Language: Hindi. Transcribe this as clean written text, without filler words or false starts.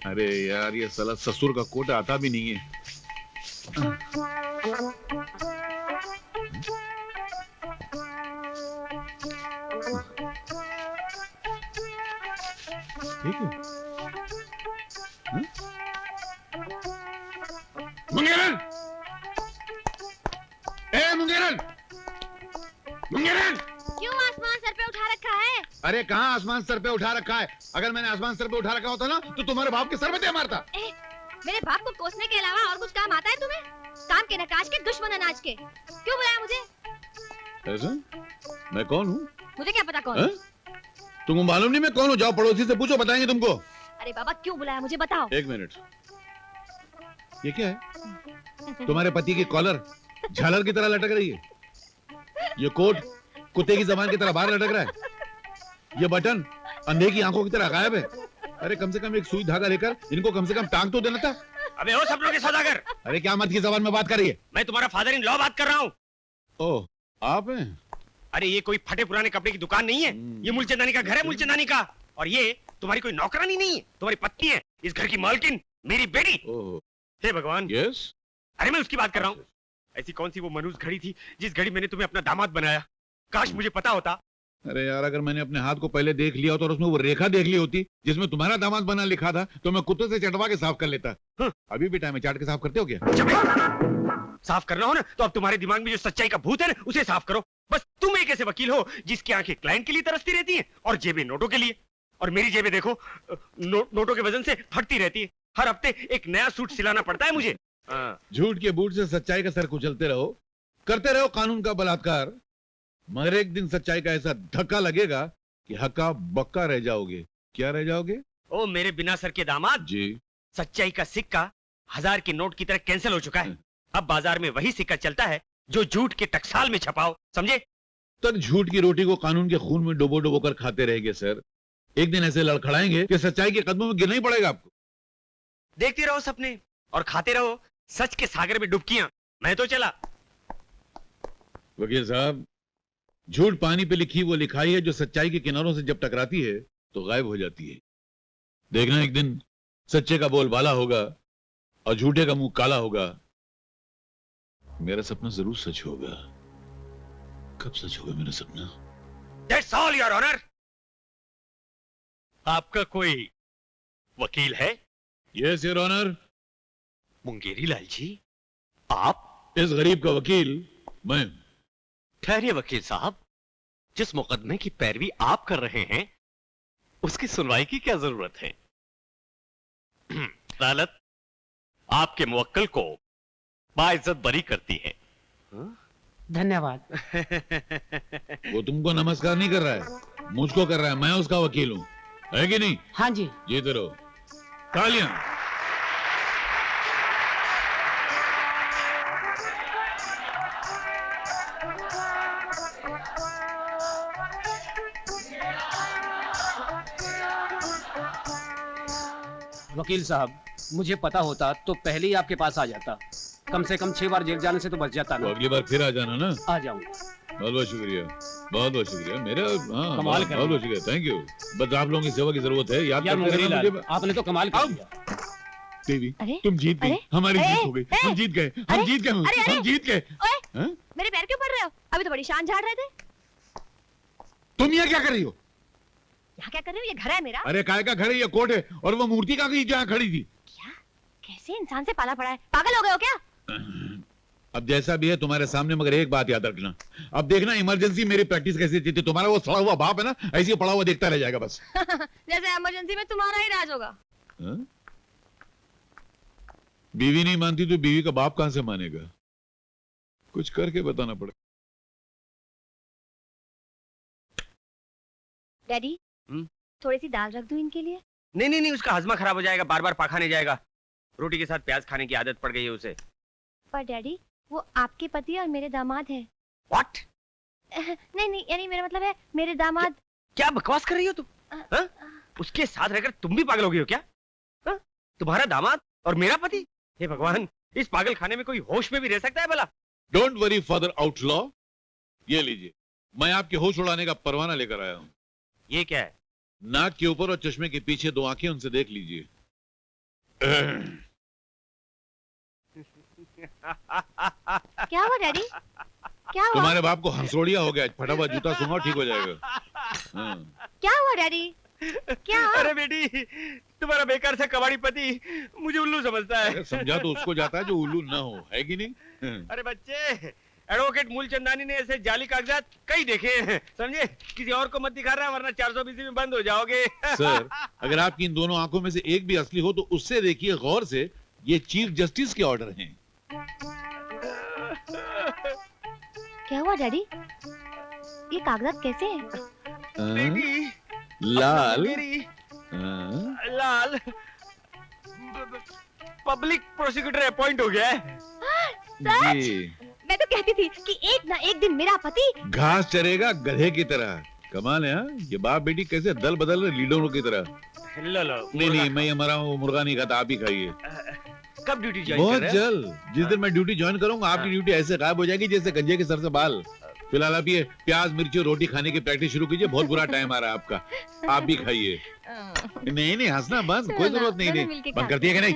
अरे यार ये साला ससुर का कोट आता भी नहीं है। ठीक है। मुंगेरन! ए मुंगेरन! मुंगेरन! क्यों आसमान सर पे उठा रखा है? अरे कहाँ आसमान सर पे उठा रखा है? अगर मैंने आसमान सर पे उठा रखा होता ना तो तुम्हारे बाप के सर पे दे मारता। मेरे बाप को कोसने के अलावा और कुछ काम आता है तुम्हें? काम के नकाश के दुश्मन अनाज के। क्यों बुलाया मुझे? ऐसा? मैं कौन हूँ? मुझे क्या पता कौन? तुमको मालूम नहीं मैं कौन हूँ? जाओ पड़ोसी से पूछो, बताएंगे तुमको। अरे बाबा क्यों बुलाया मुझे, बताओ। एक मिनट, ये क्या है? तुम्हारे पति की कॉलर झालर की तरह लटक रही है। ये कोट कुत्ते की जबान की तरह बाहर लटक रहा है। ये बटन अंधे की आंखों की तरह गायब है। अरे कम से कम एक सुई धागा लेकर इनको कम से कम टांग तो देना था। अबे ओ सब लोग के सौदागर! अरे क्या मत की जबान में बात कर रही है? मैं तुम्हारा फादर इन लॉ बात कर रहा हूँ। ओह आप हैं? अरे ये कोई फटे पुराने कपड़े की दुकान नहीं है, ये मूलचंदानी का घर है, मूलचंदानी का। और ये तुम्हारी कोई नौकरानी नहीं है, तुम्हारी पत्नी है, इस घर की मालकिन, मेरी बेटी। ओह हे भगवान। यस। अरे मैं उसकी बात कर रहा हूँ। ऐसी कौन सी वो मनुष्य घड़ी थी जिस घड़ी मैंने तुम्हें अपना दामाद बनाया? काश मुझे पता होता। अरे यार अगर मैंने अपने हाथ को पहले देख लिया होता और उसमें वो रेखा देख ली होती जिसमें तुम्हारा दामाद बना लिखा था तो मैं कुत्ते से चटवा के साफ कर लेता। अभी भी टाइम है, चाट के साफ करते हो क्या? साफ करना हो ना तो अब तुम्हारे दिमाग में जो सच्चाई का भूत है ना उसे साफ करो। बस तुम एक ऐसे वकील हो जिसकी आंखें क्लाइंट के लिए तरसती रहती हैं और जेबें नोटों के लिए। और मेरी जेबें देखो नोटों के वजन से फटती रहती है। हर हफ्ते एक नया सूट सिलाना पड़ता है मुझे। झूठ के बूट से सच्चाई का सर कुचलते रहो, करते रहो कानून का बलात्कार, मगर एक दिन सच्चाई का ऐसा धक्का लगेगा कि हक्का बक्का रह जाओगे। क्या रह जाओगे? ओ मेरे बिना सर के दामाद जी, सच्चाई का सिक्का 1000 के नोट की तरह कैंसिल हो चुका है। अब बाजार में वही सिक्का चलता है जो झूठ के टकसाल में छपाओ, समझे? तक झूठ की रोटी को कानून के खून में डुबो डुबो कर खाते रहेंगे सर। एक दिन ऐसे लड़खड़ाएंगे कि सच्चाई के कदमों में गिरना ही पड़ेगा आपको। देखते रहो सपने और खाते रहो सच के सागर में डुबकियां। मैं तो चला। वकील साहब, झूठ पानी पे लिखी वो लिखाई है जो सच्चाई के किनारों से जब टकराती है तो गायब हो जाती है। देखना एक दिन सच्चे का बोल बाला होगा और झूठे का मुंह काला होगा। मेरा सपना जरूर सच होगा। कब सच होगा मेरा सपना? That's all, Your Honor. आपका कोई वकील है? Yes your honour. Mungeri Lal ji, आप? इस गरीब का वकील मैं। ठहरिए वकील साहब, जिस मुकदमे की पैरवी आप कर रहे हैं उसकी सुनवाई की क्या जरूरत है? अदालत आपके मुवक्किल को बाइज्जत बरी करती है। धन्यवाद। वो तुमको नमस्कार नहीं कर रहा है, मुझको कर रहा है। मैं उसका वकील हूँ, है कि नहीं? हाँ जी। जीते रहो। तालियां। वकील साहब, मुझे पता होता तो पहले ही आपके पास आ जाता। कम से कम 6 बार जेल जाने से तो बच जाता तो ना। अगली बार फिर आ जाना ना। आ जाऊंगा। बहुत बहुत शुक्रिया, बहुत बहुत शुक्रिया। मेरे हाँ, कमाल बहुत कर बहुत शुक्रिया, थैंक यू। बस आप लोगों की सेवा की जरूरत है, याद यार करते मुंगेरी रहना लाल, मुझे। आपने तो कमाल कर दिया। देवी, अरे? तुम जीत गई, अरे? हमारी अरे? जीत हो गई, हम जीत गए, हम अरे? जीत गए, अरे, अरे? हम जीत गए। ओए, हाँ? मेरे पैर क्यों पड़ रहे हो? अभी तो बड़ी शान झाड़ रहे थे। तुम यहाँ क्या कर रही हो? यहाँ क्या कर रहे हो? ये घर है मेरा। अरे काय का घर है, ये कोर्ट है, और वो मूर्ति का जहाँ खड़ी थी। क्या? कैसे इंसान से पाला पड़ा है? पागल हो गए हो क्या? अब जैसा भी है तुम्हारे सामने, मगर एक बात याद रखना। अब देखना इमरजेंसी मेरी प्रैक्टिस कैसी थी। तुम्हारा वो सड़ा हुआ बाप है ना, ऐसे ही पड़ा हुआ देखता रह जाएगा बस। जैसे इमरजेंसी में तुम्हारा ही राज होगा। हाँ? बीवी नहीं मानती तो बीवी का बाप कहां से मानेगा? कुछ करके बताना पड़ेगा। डैडी, थोड़ी सी दाल रख दूं इनके लिए? नहीं नहीं नहीं, उसका हजमा खराब हो जाएगा, बार बार पाखाने जाएगा। रोटी के साथ प्याज खाने की आदत पड़ गई है उसे। पर डैडी, वो आपके पति और मेरे दामाद हैं। What? नहीं नहीं, यानी मेरा मतलब है मेरे दामाद। क्या बकवास कर रही हो तुम? हाँ? उसके साथ रहकर तुम भी पागल हो गई हो क्या? हाँ? तुम्हारा दामाद और मेरा पति? हे भगवान, इस पागल खाने में कोई होश में भी रह सकता है भला? डोंट वरी फादर आउटलॉ, ये लीजिए, मैं आपके होश उड़ाने का परवाना लेकर आया हूं। ये क्या है? नाक के ऊपर और चश्मे के पीछे 2 आंखें, उनसे देख लीजिए। क्या हुआ डैडी? क्या हुआ? तुम्हारे बाप को हंसोड़िया हो गया, फटा हुआ जूता सूंघो ठीक हो जाएगा। हाँ। क्या हुआ डैडी? क्या? अरे बेटी, तुम्हारा बेकार से कबाड़ी पति मुझे उल्लू समझता है। अरे समझा तो उसको जाता है जो उल्लू ना हो, है कि नहीं? अरे बच्चे, एडवोकेट मूलचंदानी ने ऐसे जाली कागजात कई देखे हैं, समझे? किसी और को मत दिखा रहा, वरना 420 में बंद हो जाओगे। सर, अगर आपकी इन दोनों आंखों में से एक भी असली हो तो उससे देखिए गौर से, ये चीफ जस्टिस के ऑर्डर हैं। क्या हुआ डैडी? ये कागजात कैसे हैं? बेटी, लाल। मेरी हाँ? लाल पब्लिक प्रोसिक्यूटर अपॉइंट हो गया है। सच? जी। मैं तो कहती थी कि एक ना एक दिन मेरा पति घास चरेगा गधे की तरह। कमाल है, हाँ? ये बाप बेटी कैसे दल बदल रहे लीडरों की तरह। लो नहीं, मैं ये मरा हूँ, मुर्गा नहीं खाता, आप ही खाइए। कब ड्यूटी ज्वाइन बहुत कर रहे हैं? जल्द। जिस दिन मैं ड्यूटी ज्वाइन करूंगा, आपकी ड्यूटी ऐसे गायब हो जाएगी जैसे गंजे के सर से बाल। फिलहाल आप ये प्याज मिर्ची और रोटी खाने की प्रैक्टिस शुरू कीजिए, बहुत बुरा टाइम आ रहा है आपका। आप भी खाइए। नहीं हंसना बंद, कोई जरूरत नहीं, दोनों मिलके बंद खा। करती है कि नहीं?